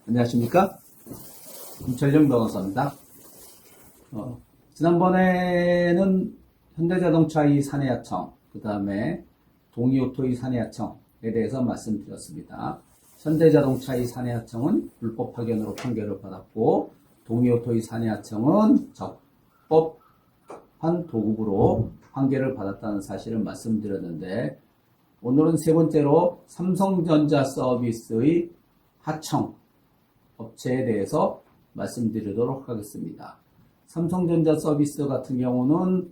안녕하십니까? 김철령 변호사입니다. 지난번에는 현대자동차의 사내하청, 그 다음에 동이오토의 사내하청에 대해서 말씀드렸습니다. 현대자동차의 사내하청은 불법 파견으로 판결을 받았고, 동이오토의 사내하청은 적법한 도급으로 판결을 받았다는 사실을 말씀드렸는데, 오늘은 세 번째로 삼성전자 서비스의 하청 업체에 대해서 말씀드리도록 하겠습니다. 삼성전자 서비스 같은 경우는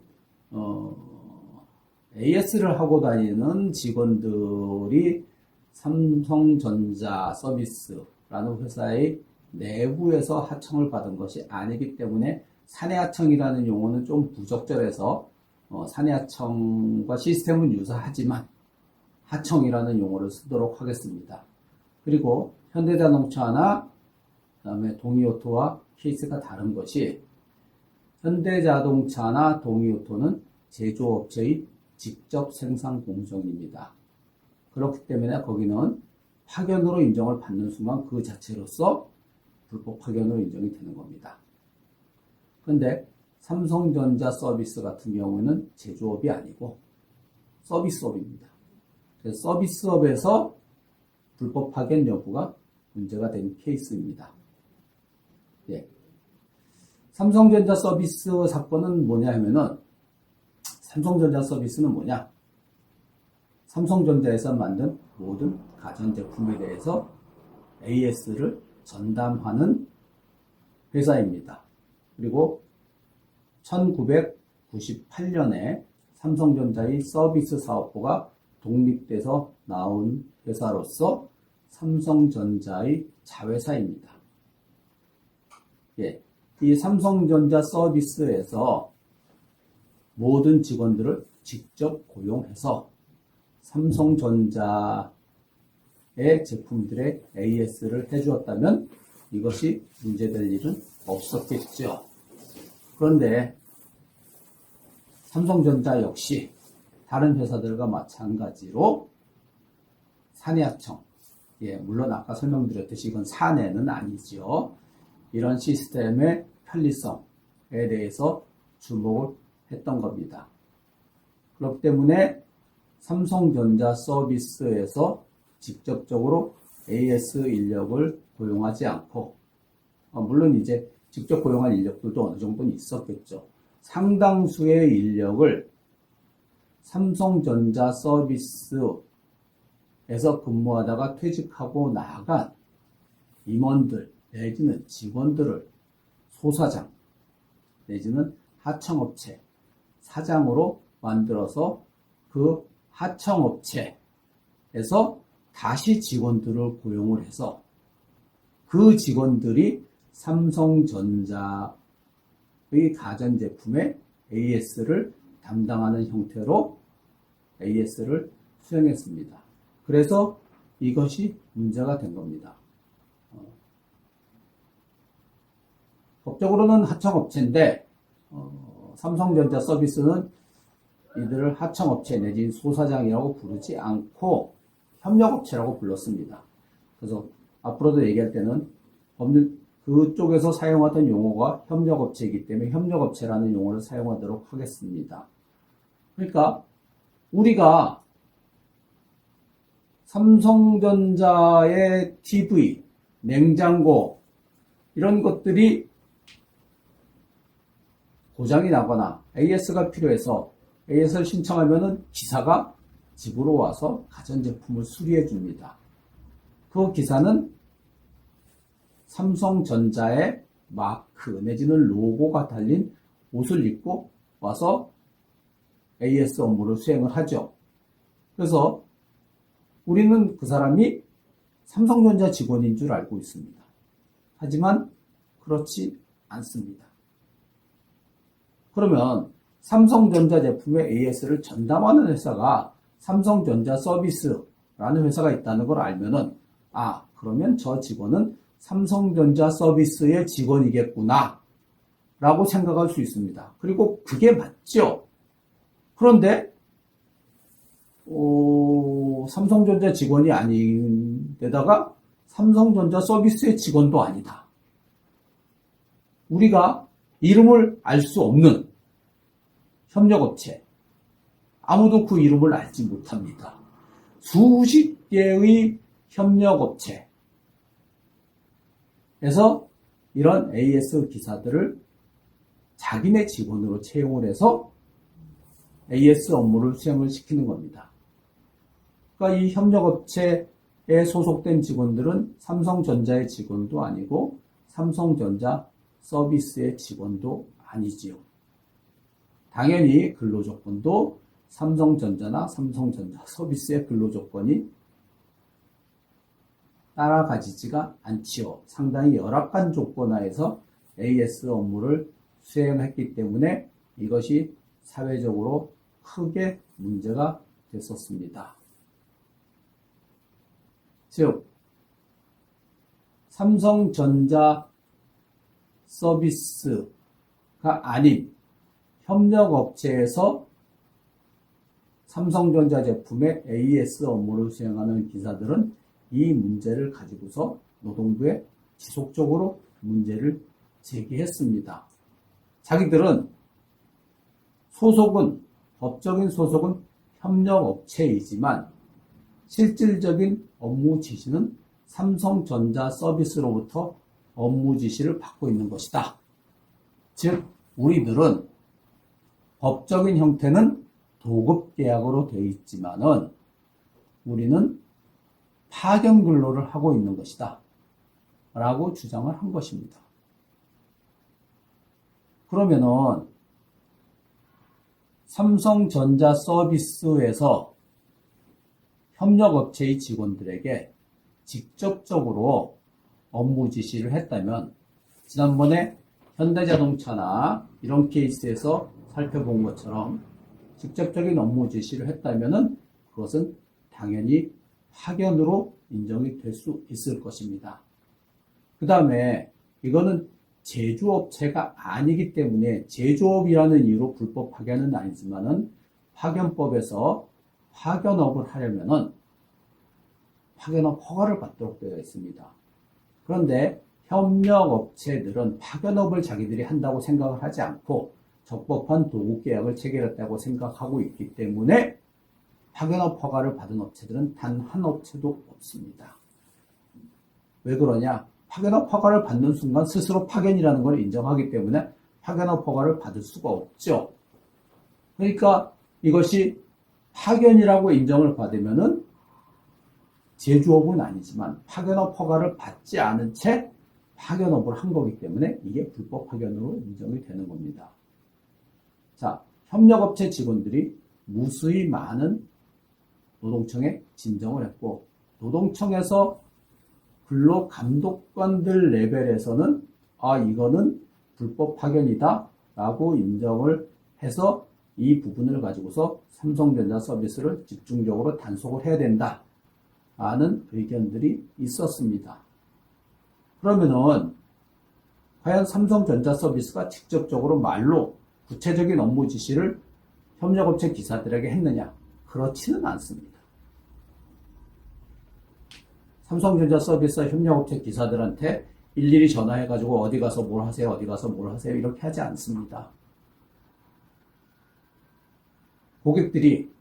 AS를 하고 다니는 직원들이 삼성전자 서비스라는 회사의 내부에서 하청을 받은 것이 아니기 때문에 사내하청이라는 용어는 좀 부적절해서 사내하청과 시스템은 유사하지만 하청이라는 용어를 쓰도록 하겠습니다. 그리고 현대자동차나 그다음에 동이오토와 케이스가 다른 것이, 현대자동차나 동이오토는 제조업체의 직접 생산 공정입니다. 그렇기 때문에 거기는 파견으로 인정을 받는 순간 그 자체로서 불법 파견으로 인정이 되는 겁니다. 그런데 삼성전자 서비스 같은 경우는 제조업이 아니고 서비스업입니다. 그래서 서비스업에서 불법 파견 여부가 문제가 된 케이스입니다. 예. 삼성전자 서비스 사건은 뭐냐 하면은, 삼성전자 서비스는 뭐냐? 삼성전자에서 만든 모든 가전제품에 대해서 AS를 전담하는 회사입니다. 그리고 1998년에 삼성전자의 서비스 사업부가 독립돼서 나온 회사로서 삼성전자의 자회사입니다. 예, 이 삼성전자 서비스에서 모든 직원들을 직접 고용해서 삼성전자의 제품들의 AS를 해주었다면 이것이 문제될 일은 없었겠죠. 그런데 삼성전자 역시 다른 회사들과 마찬가지로 사내하청, 물론 아까 설명드렸듯이 이건 사내는 아니죠. 이런 시스템의 편리성에 대해서 주목을 했던 겁니다. 그렇기 때문에 삼성전자 서비스에서 직접적으로 AS 인력을 고용하지 않고, 물론 이제 직접 고용한 인력들도 어느 정도는 있었겠죠. 상당수의 인력을 삼성전자 서비스에서 근무하다가 퇴직하고 나간 임원들 내지는 직원들을 소사장 내지는 하청업체 사장으로 만들어서 그 하청업체에서 다시 직원들을 고용을 해서 그 직원들이 삼성전자의 가전제품의 AS를 담당하는 형태로 AS를 수행했습니다. 그래서 이것이 문제가 된 겁니다. 법적으로는 하청업체인데 삼성전자 서비스는 이들을 하청업체 내지 소사장이라고 부르지 않고 협력업체라고 불렀습니다. 그래서 앞으로도 얘기할 때는 법률 그쪽에서 사용하던 용어가 협력업체이기 때문에 협력업체라는 용어를 사용하도록 하겠습니다. 그러니까 우리가 삼성전자의 TV, 냉장고 이런 것들이 고장이 나거나 AS가 필요해서 AS를 신청하면은 기사가 집으로 와서 가전제품을 수리해 줍니다. 그 기사는 삼성전자의 마크 내지는 로고가 달린 옷을 입고 와서 AS 업무를 수행을 하죠. 그래서 우리는 그 사람이 삼성전자 직원인 줄 알고 있습니다. 하지만 그렇지 않습니다. 그러면 삼성전자 제품의 AS를 전담하는 회사가 삼성전자 서비스라는 회사가 있다는 걸 알면은, 그러면 저 직원은 삼성전자 서비스의 직원이겠구나 라고 생각할 수 있습니다. 그리고 그게 맞죠. 그런데 삼성전자 직원이 아닌 데다가 삼성전자 서비스의 직원도 아니다. 우리가 이름을 알 수 없는 협력업체, 아무도 그 이름을 알지 못합니다. 수십 개의 협력업체에서 이런 AS 기사들을 자기네 직원으로 채용을 해서 AS 업무를 수행을 시키는 겁니다. 그러니까 이 협력업체에 소속된 직원들은 삼성전자의 직원도 아니고 삼성전자 서비스의 직원도 아니지요. 당연히 근로조건도 삼성전자나 삼성전자 서비스의 근로조건이 따라가지지가 않지요. 상당히 열악한 조건 하에서 AS 업무를 수행했기 때문에 이것이 사회적으로 크게 문제가 됐었습니다. 즉, 삼성전자 서비스가 아닌 협력업체에서 삼성전자 제품의 AS 업무를 수행하는 기사들은 이 문제를 가지고서 노동부에 지속적으로 문제를 제기했습니다. 자기들은 법적인 소속은 협력업체이지만 실질적인 업무 지시는 삼성전자 서비스로부터 업무 지시를 받고 있는 것이다. 즉, 우리들은 법적인 형태는 도급계약으로 되어 있지만은 우리는 파견 근로를 하고 있는 것이다. 라고 주장을 한 것입니다. 그러면은 삼성전자 서비스에서 협력업체의 직원들에게 직접적으로 업무 지시를 했다면 지난번에 현대자동차나 이런 케이스에서 살펴본 것처럼 직접적인 업무 지시를 했다면은 그것은 당연히 파견으로 인정이 될 수 있을 것입니다. 그 다음에 이거는 제조업체가 아니기 때문에 제조업이라는 이유로 불법 파견은 아니지만은 파견법에서 파견업을 하려면은 파견업 허가를 받도록 되어 있습니다. 그런데 협력업체들은 파견업을 자기들이 한다고 생각을 하지 않고 적법한 도급계약을 체결했다고 생각하고 있기 때문에 파견업 허가를 받은 업체들은 단 한 업체도 없습니다. 왜 그러냐? 파견업 허가를 받는 순간 스스로 파견이라는 걸 인정하기 때문에 파견업 허가를 받을 수가 없죠. 그러니까 이것이 파견이라고 인정을 받으면은 제조업은 아니지만 파견업 허가를 받지 않은 채 파견업을 한 거기 때문에 이게 불법 파견으로 인정이 되는 겁니다. 자, 협력업체 직원들이 무수히 많은 노동청에 진정을 했고 노동청에서 근로감독관들 레벨에서는 이거는 불법 파견이다 라고 인정을 해서 이 부분을 가지고서 삼성전자 서비스를 집중적으로 단속을 해야 된다 라는 의견들이 있었습니다. 그러면은 과연 삼성전자 서비스가 직접적으로 말로 구체적인 업무 지시를 협력업체 기사들에게 했느냐? 그렇지는 않습니다. 삼성전자 서비스 협력업체 기사들한테 일일이 전화해가지고 어디 가서 뭘 하세요, 어디 가서 뭘 하세요 이렇게 하지 않습니다. 고객들이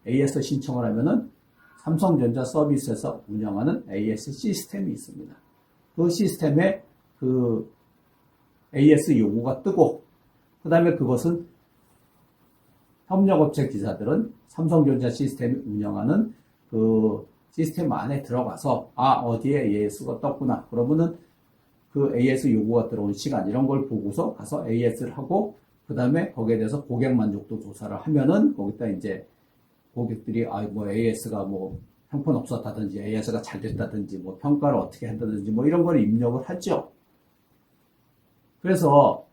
AS 신청을 하면은 삼성전자 서비스에서 운영하는 AS 시스템이 있습니다. 그 시스템에 그 AS 요구가 뜨고 그 다음에 그것은 협력업체 기사들은 삼성전자 시스템이 운영하는 그 시스템 안에 들어가서 어디에 AS가 떴구나 그러면은 그 AS 요구가 들어온 시간 이런 걸 보고서 가서 AS를 하고 그 다음에 거기에 대해서 고객 만족도 조사를 하면은 거기다 이제 고객들이 AS가 형편없었다든지 AS가 잘 됐다든지 평가를 어떻게 한다든지 이런 걸 입력을 하죠. 그래서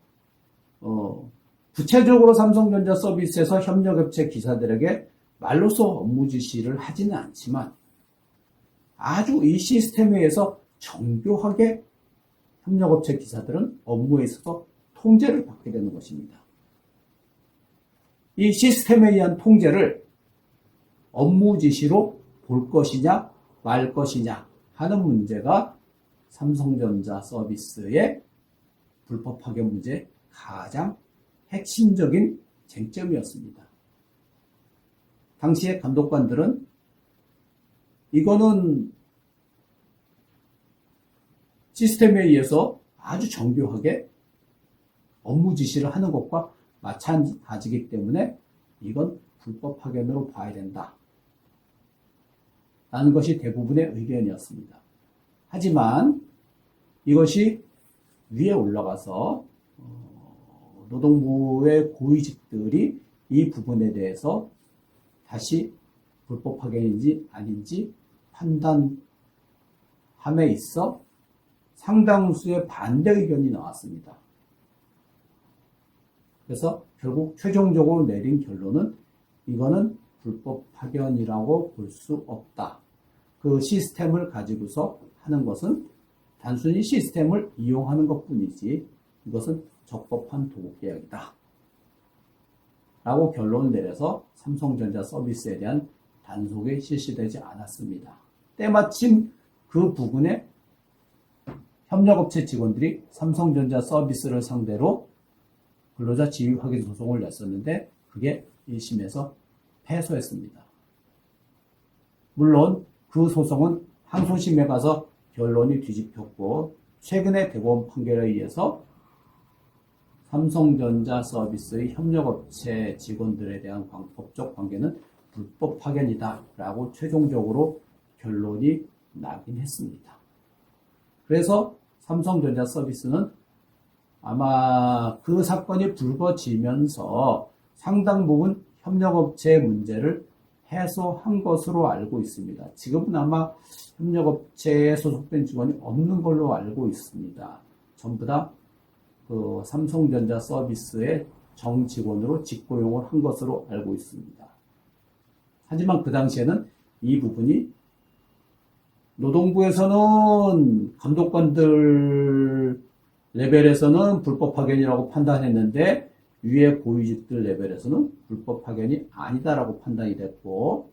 구체적으로 삼성전자 서비스에서 협력업체 기사들에게 말로써 업무 지시를 하지는 않지만 아주 이 시스템에 의해서 정교하게 협력업체 기사들은 업무에 있어서 통제를 받게 되는 것입니다. 이 시스템에 의한 통제를 업무 지시로 볼 것이냐 말 것이냐 하는 문제가 삼성전자 서비스의 불법 파견 문제의 가장 핵심적인 쟁점이었습니다. 당시의 감독관들은 이거는 시스템에 의해서 아주 정교하게 업무 지시를 하는 것과 마찬가지이기 때문에 이건 불법 파견으로 봐야 된다. 라는 것이 대부분의 의견이었습니다. 하지만 이것이 위에 올라가서 노동부의 고위직들이 이 부분에 대해서 다시 불법 파견인지 아닌지 판단함에 있어 상당수의 반대 의견이 나왔습니다. 그래서 결국 최종적으로 내린 결론은 이거는 불법 파견이라고 볼 수 없다. 그 시스템을 가지고서 하는 것은 단순히 시스템을 이용하는 것뿐이지 이것은 적법한 도급계약이다. 라고 결론을 내려서 삼성전자 서비스에 대한 단속이 실시되지 않았습니다. 때마침 그 부분에 협력업체 직원들이 삼성전자 서비스를 상대로 근로자 지위 확인 소송을 냈었는데 그게 1심에서 패소했습니다. 물론 그 소송은 항소심에 가서 결론이 뒤집혔고 최근의 대법원 판결에 의해서 삼성전자 서비스의 협력업체 직원들에 대한 법적 관계는 불법 파견이다 라고 최종적으로 결론이 나긴 했습니다. 그래서 삼성전자 서비스는 아마 그 사건이 불거지면서 상당 부분 협력업체의 문제를 해소한 것으로 알고 있습니다. 지금은 아마 협력업체에 소속된 직원이 없는 걸로 알고 있습니다. 전부 다 그 삼성전자 서비스의 정직원으로 직고용을 한 것으로 알고 있습니다. 하지만 그 당시에는 이 부분이 노동부에서는 감독관들 레벨에서는 불법 파견이라고 판단했는데 위에 고위직들 레벨에서는 불법 파견이 아니다라고 판단이 됐고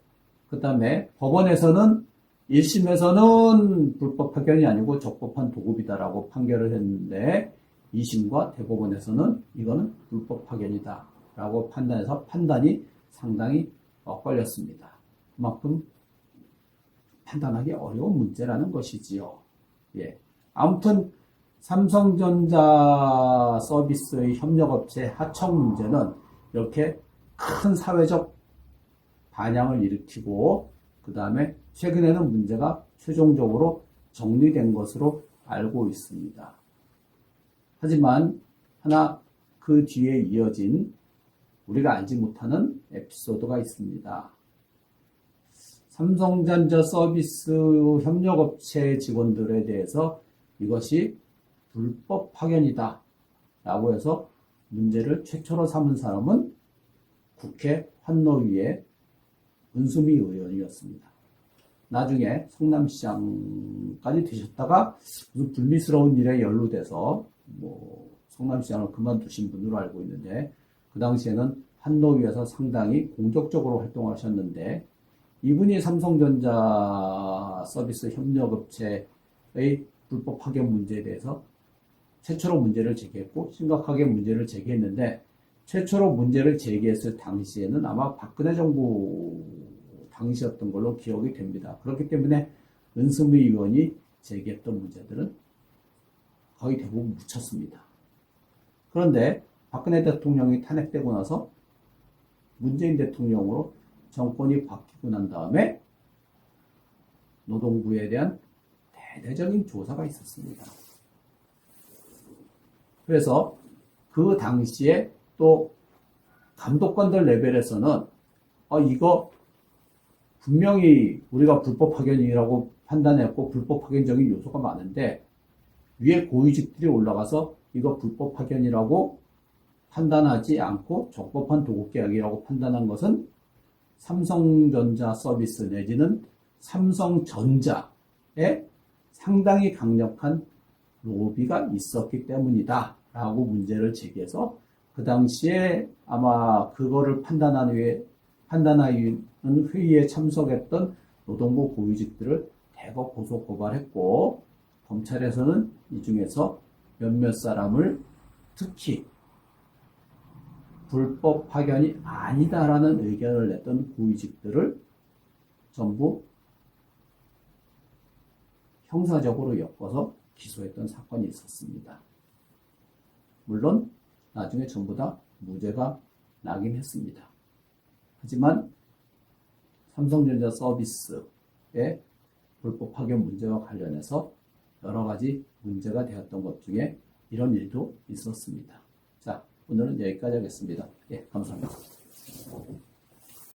그 다음에 법원에서는 1심에서는 불법 파견이 아니고 적법한 도급이다라고 판결을 했는데 2심과 대법원에서는 이거는 불법 파견이다라고 판단해서 판단이 상당히 엇갈렸습니다. 그만큼 판단하기 어려운 문제라는 것이지요. 예. 아무튼 삼성전자 서비스의 협력업체 하청 문제는 이렇게 큰 사회적 반향을 일으키고 그 다음에 최근에는 문제가 최종적으로 정리된 것으로 알고 있습니다. 하지만 하나 그 뒤에 이어진 우리가 알지 못하는 에피소드가 있습니다. 삼성전자 서비스 협력업체 직원들에 대해서 이것이 불법 파견이다 라고 해서 문제를 최초로 삼은 사람은 국회 환노위의 은수미 의원이었습니다. 나중에 성남시장까지 되셨다가 무슨 불미스러운 일에 연루돼서 성남시장을 그만두신 분으로 알고 있는데 그 당시에는 환노위에서 상당히 공적적으로 활동하셨는데 이분이 삼성전자 서비스 협력업체의 불법 파견 문제에 대해서 최초로 문제를 제기했고 심각하게 문제를 제기했는데 최초로 문제를 제기했을 당시에는 아마 박근혜 정부 당시였던 걸로 기억이 됩니다. 그렇기 때문에 은수미 의원이 제기했던 문제들은 거의 대부분 묻혔습니다. 그런데 박근혜 대통령이 탄핵되고 나서 문재인 대통령으로 정권이 바뀌고 난 다음에 노동부에 대한 대대적인 조사가 있었습니다. 그래서 그 당시에 또 감독관들 레벨에서는 이거 분명히 우리가 불법 파견이라고 판단했고 불법 파견적인 요소가 많은데 위에 고위직들이 올라가서 이거 불법 파견이라고 판단하지 않고 적법한 도급계약이라고 판단한 것은 삼성전자 서비스 내지는 삼성전자에 상당히 강력한 로비가 있었기 때문이다 라고 문제를 제기해서 그 당시에 아마 그거를 판단하는 회의에 참석했던 노동부 고위직들을 대거 고소 고발했고 검찰에서는 이 중에서 몇몇 사람을 특히 불법 파견이 아니다라는 의견을 냈던 고위직들을 전부 형사적으로 엮어서 기소했던 사건이 있었습니다. 물론 나중에 전부 다 무죄가 나긴 했습니다. 하지만 삼성전자 서비스의 불법 파견 문제와 관련해서 여러 가지 문제가 되었던 것 중에 이런 일도 있었습니다. 자, 오늘은 여기까지 하겠습니다. 예, 감사합니다.